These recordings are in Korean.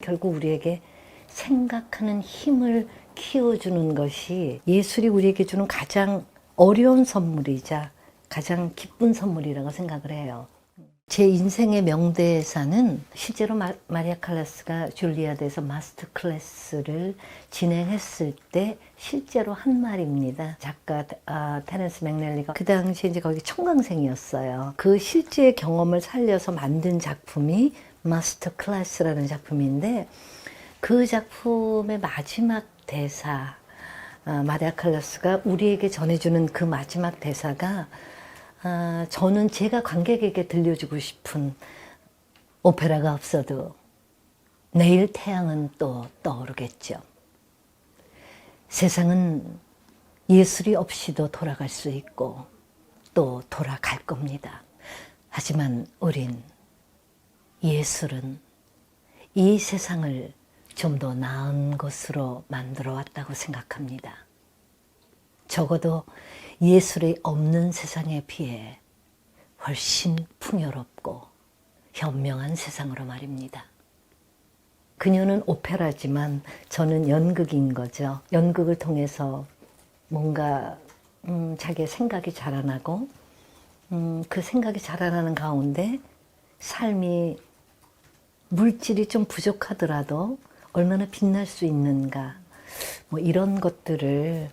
결국 우리에게 생각하는 힘을 키워주는 것이 예술이 우리에게 주는 가장 어려운 선물이자 가장 기쁜 선물이라고 생각을 해요. 제 인생의 명대사는 실제로 마리아 칼라스가 줄리아드에서 마스터 클래스를 진행했을 때 실제로 한 말입니다. 작가 테렌스 맥넬리가 그 당시에 이제 거기 청강생이었어요. 그 실제 경험을 살려서 만든 작품이 마스터 클래스라는 작품인데, 그 작품의 마지막 대사, 마리아 칼라스가 우리에게 전해주는 그 마지막 대사가 저는 제가 관객에게 들려주고 싶은 오페라가 없어도 내일 태양은 또 떠오르겠죠. 세상은 예술이 없이도 돌아갈 수 있고 또 돌아갈 겁니다. 하지만 우린 예술은 이 세상을 좀 더 나은 곳으로 만들어 왔다고 생각합니다. 적어도 예술이 없는 세상에 비해 훨씬 풍요롭고 현명한 세상으로 말입니다. 그녀는 오페라지만 저는 연극인 거죠. 연극을 통해서 뭔가 자기의 생각이 자라나고 그 생각이 자라나는 가운데 삶이 물질이 좀 부족하더라도 얼마나 빛날 수 있는가, 뭐 이런 것들을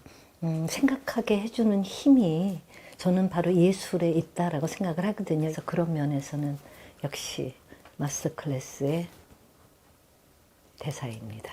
생각하게 해주는 힘이 저는 바로 예술에 있다라고 생각을 하거든요. 그래서 그런 면에서는 역시 마스터 클래스의 대사입니다.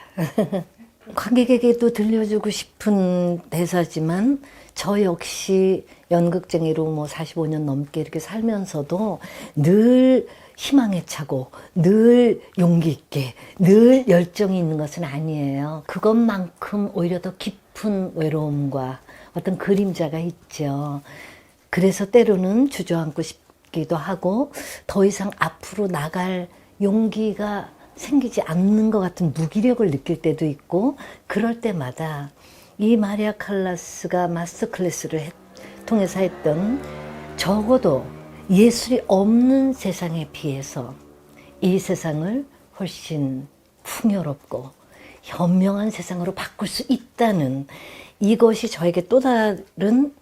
관객에게도 들려주고 싶은 대사지만 저 역시 연극쟁이로 뭐 45년 넘게 이렇게 살면서도 늘 희망에 차고 늘 용기 있게 늘 열정이 있는 것은 아니에요. 그것만큼 오히려 더 깊은 외로움과 어떤 그림자가 있죠. 그래서 때로는 주저앉고 싶기도 하고 더 이상 앞으로 나갈 용기가 생기지 않는 것 같은 무기력을 느낄 때도 있고, 그럴 때마다 이 마리아 칼라스가 마스터 클래스를 통해서 했던 적어도 예술이 없는 세상에 비해서 이 세상을 훨씬 풍요롭고 현명한 세상으로 바꿀 수 있다는 이것이 저에게 또 다른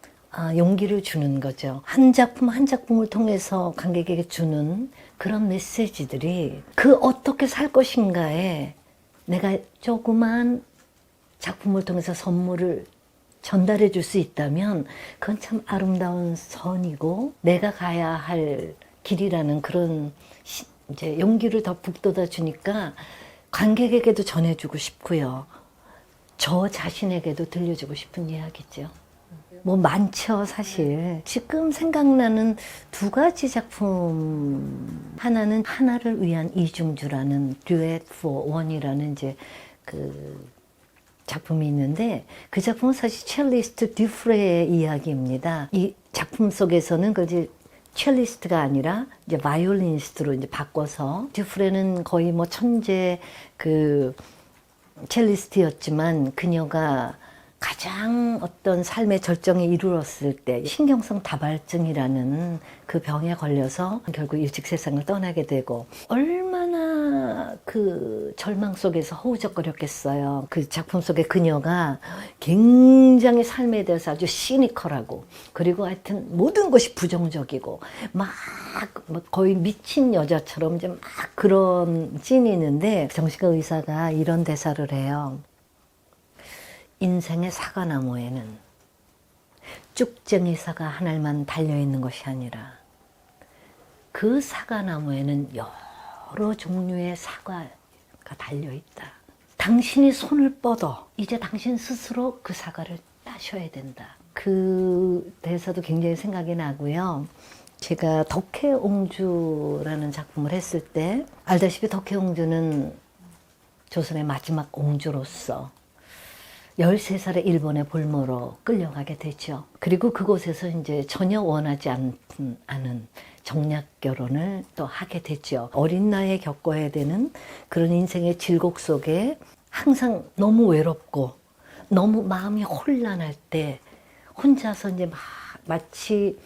용기를 주는 거죠. 한 작품 한 작품을 통해서 관객에게 주는 그런 메시지들이 그 어떻게 살 것인가에 내가 조그만 작품을 통해서 선물을 전달해 줄 수 있다면 그건 참 아름다운 선이고 내가 가야 할 길이라는 그런 이제 용기를 더 북돋아 주니까 관객에게도 전해주고 싶고요. 저 자신에게도 들려주고 싶은 이야기죠. 뭐 많죠, 사실. 지금 생각나는 두 가지 작품. 하나는 하나를 위한 이중주라는 듀엣 for one이라는 이제 그 작품이 있는데, 그 작품은 사실 첼리스트 듀프레의 이야기입니다. 이 작품 속에서는 그 이제 첼리스트가 아니라 이제 바이올리니스트로 이제 바꿔서, 듀프레는 거의 뭐 천재 그 첼리스트였지만 그녀가 가장 어떤 삶의 절정에 이르렀을 때 신경성 다발증이라는 그 병에 걸려서 결국 일찍 세상을 떠나게 되고, 얼마나 그 절망 속에서 허우적거렸겠어요. 그 작품 속에 그녀가 굉장히 삶에 대해서 아주 시니컬하고, 그리고 하여튼 모든 것이 부정적이고 막 거의 미친 여자처럼 이제 막 그런 씬이 있는데, 정신과 의사가 이런 대사를 해요. 인생의 사과나무에는 쭉쟁이 사과 하나만 달려있는 것이 아니라 그 사과나무에는 여러 종류의 사과가 달려있다. 당신이 손을 뻗어 이제 당신 스스로 그 사과를 따셔야 된다. 그 대사도 굉장히 생각이 나고요. 제가 덕혜옹주라는 작품을 했을 때, 알다시피 덕혜옹주는 조선의 마지막 옹주로서 13살에 일본의 볼모로 끌려가게 되죠. 그리고 그곳에서 이제 전혀 원하지 않은 정략 결혼을 또 하게 되죠. 어린 나이에 겪어야 되는 그런 인생의 질곡 속에 항상 너무 외롭고 너무 마음이 혼란할 때 혼자서 이제 마치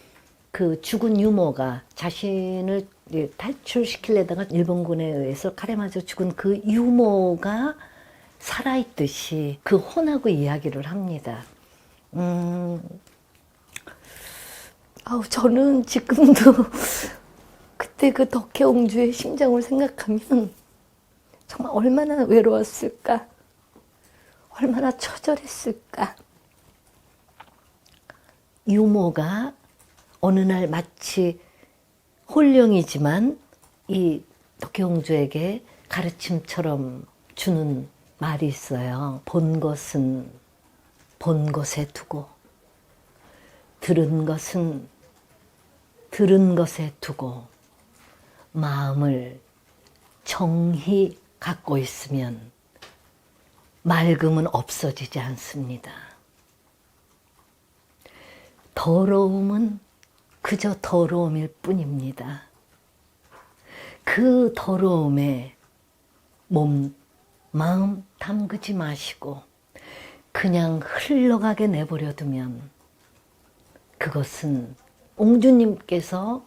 그 죽은 유모가 자신을 탈출시키려다가 일본군에 의해서 칼에 맞아 죽은 그 유모가 살아있듯이 그 혼하고 이야기를 합니다. 저는 지금도 그때 그 덕혜옹주의 심정을 생각하면 정말 얼마나 외로웠을까, 얼마나 처절했을까. 유모가 어느 날 마치 홀령이지만 이 덕혜옹주에게 가르침처럼 주는 말이 있어요. 본 것은 본 것에 두고, 들은 것은 들은 것에 두고, 마음을 정히 갖고 있으면 맑음은 없어지지 않습니다. 더러움은 그저 더러움일 뿐입니다. 그 더러움에 몸, 마음 담그지 마시고 그냥 흘러가게 내버려두면 그것은 옹주님께서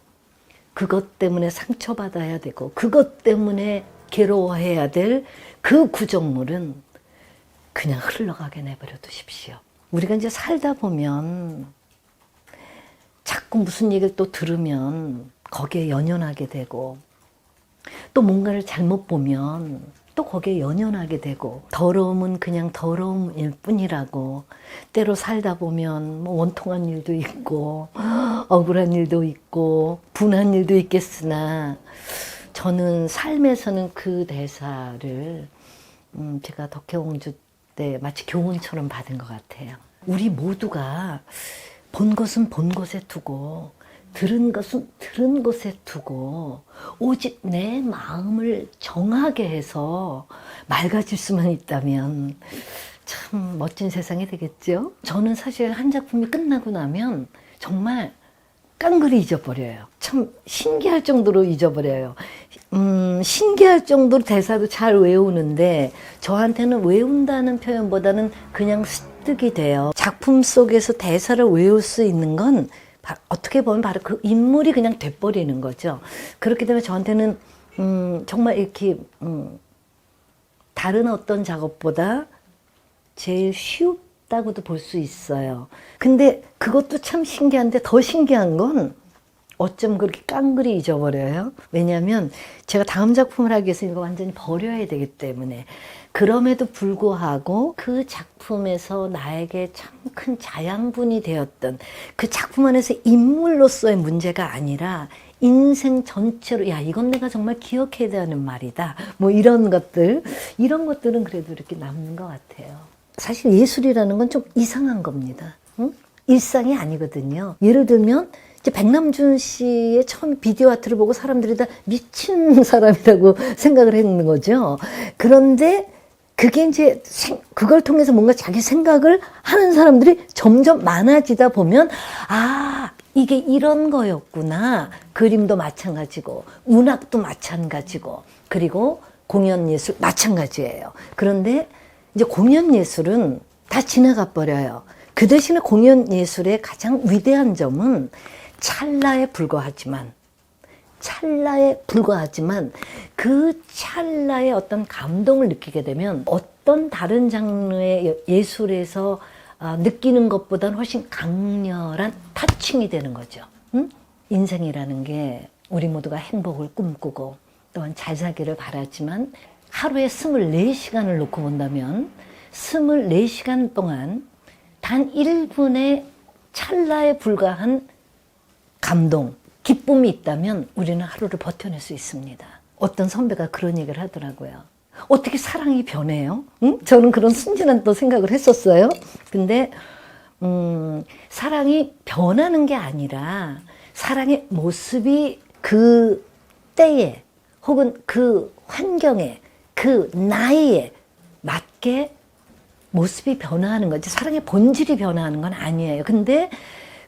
그것 때문에 상처받아야 되고 그것 때문에 괴로워해야 될 그 구정물은 그냥 흘러가게 내버려 두십시오. 우리가 이제 살다 보면 자꾸 무슨 얘기를 또 들으면 거기에 연연하게 되고, 또 뭔가를 잘못 보면 또 거기에 연연하게 되고, 더러움은 그냥 더러움일 뿐이라고, 때로 살다 보면 뭐 원통한 일도 있고 억울한 일도 있고 분한 일도 있겠으나, 저는 삶에서는 그 대사를 제가 덕혜옹주 때 마치 교훈처럼 받은 것 같아요. 우리 모두가 본 것은 본 곳에 두고, 들은 것은 들은 곳에 두고, 오직 내 마음을 정하게 해서 맑아질 수만 있다면 참 멋진 세상이 되겠죠. 저는 사실 한 작품이 끝나고 나면 정말 깡그리 잊어버려요. 참 신기할 정도로 잊어버려요. 신기할 정도로 대사도 잘 외우는데, 저한테는 외운다는 표현보다는 그냥 습득이 돼요. 작품 속에서 대사를 외울 수 있는 건 어떻게 보면 바로 그 인물이 그냥 돼버리는 거죠. 그렇기 때문에 저한테는 정말 이렇게 다른 어떤 작업보다 제일 쉽다고도 볼 수 있어요. 근데 그것도 참 신기한데, 더 신기한 건 어쩜 그렇게 깡그리 잊어버려요? 왜냐하면 제가 다음 작품을 하기 위해서 이거 완전히 버려야 되기 때문에. 그럼에도 불구하고 그 작품에서 나에게 참 큰 자양분이 되었던 그 작품 안에서 인물로서의 문제가 아니라 인생 전체로, 야, 이건 내가 정말 기억해야 되는 말이다, 뭐 이런 것들은 그래도 이렇게 남는 것 같아요. 사실 예술이라는 건 좀 이상한 겁니다. 응? 일상이 아니거든요. 예를 들면 이제 백남준 씨의 처음 비디오 아트를 보고 사람들이 다 미친 사람이라고 생각을 했는 거죠. 그런데 그게 이제 그걸 통해서 뭔가 자기 생각을 하는 사람들이 점점 많아지다 보면, 아, 이게 이런 거였구나. 그림도 마찬가지고 문학도 마찬가지고 그리고 공연예술 마찬가지예요. 그런데 이제 공연예술은 다 지나가 버려요. 그 대신에 공연예술의 가장 위대한 점은 찰나에 불과하지만 그 찰나의 어떤 감동을 느끼게 되면 어떤 다른 장르의 예술에서 느끼는 것보다는 훨씬 강렬한 터칭이 되는 거죠. 응? 인생이라는 게 우리 모두가 행복을 꿈꾸고 또한 잘 살기를 바라지만, 하루에 24시간을 놓고 본다면 24시간 동안 단 1분의 찰나에 불과한 감동, 기쁨이 있다면 우리는 하루를 버텨낼 수 있습니다. 어떤 선배가 그런 얘기를 하더라고요. 어떻게 사랑이 변해요? 응? 저는 그런 순진한 또 생각을 했었어요. 근데 사랑이 변하는 게 아니라 사랑의 모습이 그 때에 혹은 그 환경에 그 나이에 맞게 모습이 변화하는 거지, 사랑의 본질이 변화하는 건 아니에요. 근데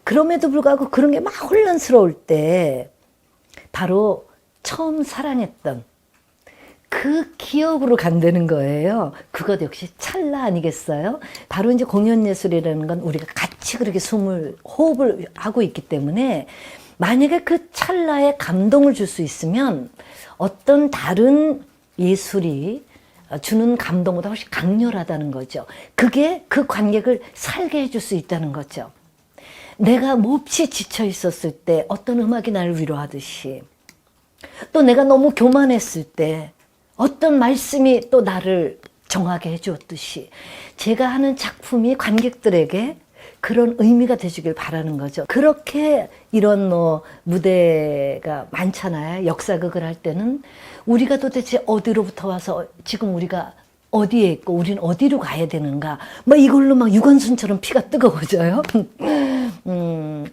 그럼에도 불구하고 그런 게 막 혼란스러울 때 바로 처음 사랑했던 그 기억으로 간다는 거예요. 그것 역시 찰나 아니겠어요? 바로 이제 공연예술이라는 건 우리가 같이 그렇게 호흡을 하고 있기 때문에 만약에 그 찰나에 감동을 줄 수 있으면 어떤 다른 예술이 주는 감동보다 훨씬 강렬하다는 거죠. 그게 그 관객을 살게 해줄 수 있다는 거죠. 내가 몹시 지쳐 있었을 때 어떤 음악이 나를 위로하듯이, 또 내가 너무 교만했을 때 어떤 말씀이 또 나를 정하게 해주었듯이, 제가 하는 작품이 관객들에게 그런 의미가 되주길 바라는 거죠. 그렇게 이런 뭐 무대가 많잖아요. 역사극을 할 때는 우리가 도대체 어디로부터 와서 지금 우리가 어디에 있고 우리는 어디로 가야 되는가, 뭐 이걸로 막 유관순처럼 피가 뜨거워져요.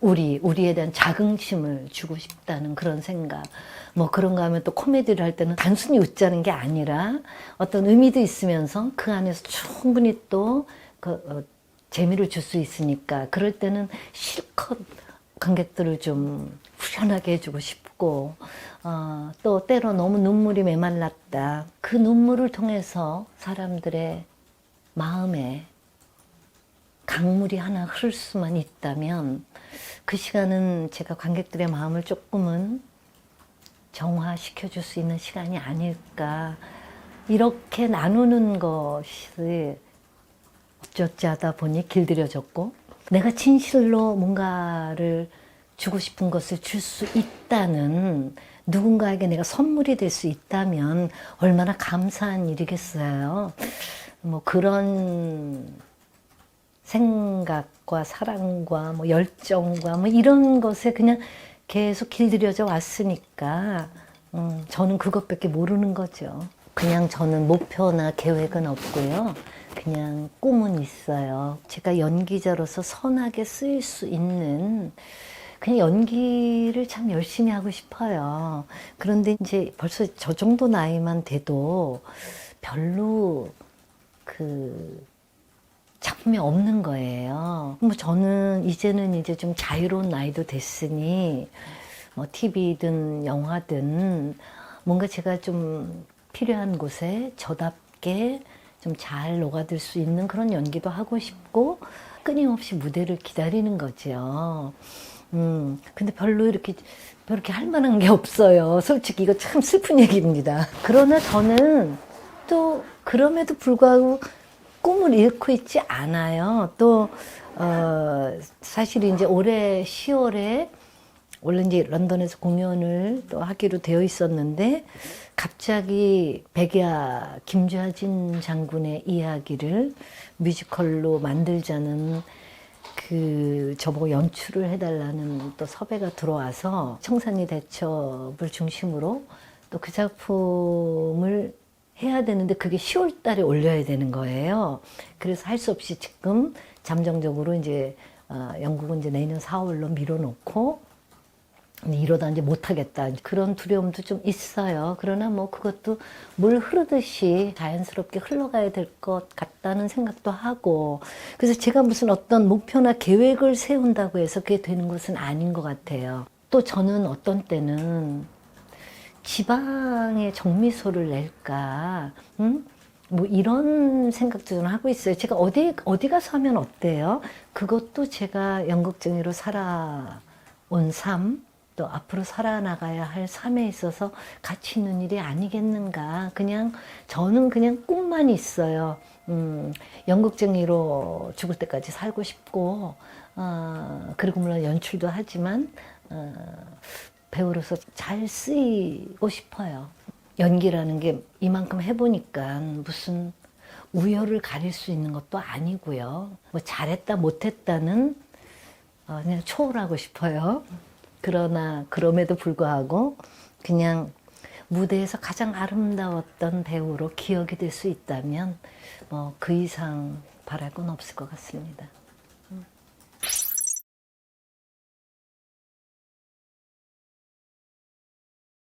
우리에 대한 자긍심을 주고 싶다는 그런 생각. 뭐 그런가 하면 또 코미디를 할 때는 단순히 웃자는 게 아니라 어떤 의미도 있으면서 그 안에서 충분히 또 재미를 줄 수 있으니까, 그럴 때는 실컷 관객들을 좀 후련하게 해주고 싶고, 또 때로 너무 눈물이 메말랐다. 그 눈물을 통해서 사람들의 마음에 강물이 하나 흐를 수만 있다면 그 시간은 제가 관객들의 마음을 조금은 정화시켜 줄 수 있는 시간이 아닐까. 이렇게 나누는 것이 어쩌지 하다 보니 길들여졌고, 내가 진실로 뭔가를 주고 싶은 것을 줄 수 있다는, 누군가에게 내가 선물이 될 수 있다면 얼마나 감사한 일이겠어요. 뭐 그런 생각과 사랑과 뭐 열정과 뭐 이런 것에 그냥 계속 길들여져 왔으니까 저는 그것밖에 모르는 거죠. 그냥 저는 목표나 계획은 없고요. 그냥 꿈은 있어요. 제가 연기자로서 선하게 쓰일 수 있는, 그냥 연기를 참 열심히 하고 싶어요. 그런데 이제 벌써 저 정도 나이만 돼도 별로 그 작품이 없는 거예요. 뭐 저는 이제는 이제 좀 자유로운 나이도 됐으니 뭐 TV든 영화든 뭔가 제가 좀 필요한 곳에 저답게 좀 잘 녹아들 수 있는 그런 연기도 하고 싶고, 끊임없이 무대를 기다리는 거죠. 근데 별로 이렇게 할 만한 게 없어요. 솔직히 이거 참 슬픈 얘기입니다. 그러나 저는 또 그럼에도 불구하고 꿈을 잃고 있지 않아요. 또 사실 이제 올해 10월에 원래 이제 런던에서 공연을 또 하기로 되어 있었는데, 갑자기 백야 김좌진 장군의 이야기를 뮤지컬로 만들자는 저보고 연출을 해달라는 또 섭외가 들어와서 청산리 대첩을 중심으로 또 그 작품을 해야 되는데 그게 10월 달에 올려야 되는 거예요. 그래서 할 수 없이 지금 잠정적으로 이제 영국은 이제 내년 4월로 밀어놓고, 이러다 이제 못하겠다, 그런 두려움도 좀 있어요. 그러나 뭐 그것도 물 흐르듯이 자연스럽게 흘러가야 될 것 같다는 생각도 하고, 그래서 제가 무슨 어떤 목표나 계획을 세운다고 해서 그게 되는 것은 아닌 것 같아요. 또 저는 어떤 때는 지방에 정미소를 낼까, 뭐 이런 생각도 좀 하고 있어요. 제가 어디 가서 하면 어때요? 그것도 제가 연극쟁이로 살아온 삶, 또 앞으로 살아나가야 할 삶에 있어서 가치 있는 일이 아니겠는가. 그냥 저는 그냥 꿈만 있어요. 연극쟁이로 죽을 때까지 살고 싶고, 그리고 물론 연출도 하지만 배우로서 잘 쓰이고 싶어요. 연기라는 게 이만큼 해보니까 무슨 우열을 가릴 수 있는 것도 아니고요. 뭐 잘했다 못했다는 그냥 초월하고 싶어요. 그러나 그럼에도 불구하고 그냥 무대에서 가장 아름다웠던 배우로 기억이 될 수 있다면 뭐 그 이상 바랄 건 없을 것 같습니다.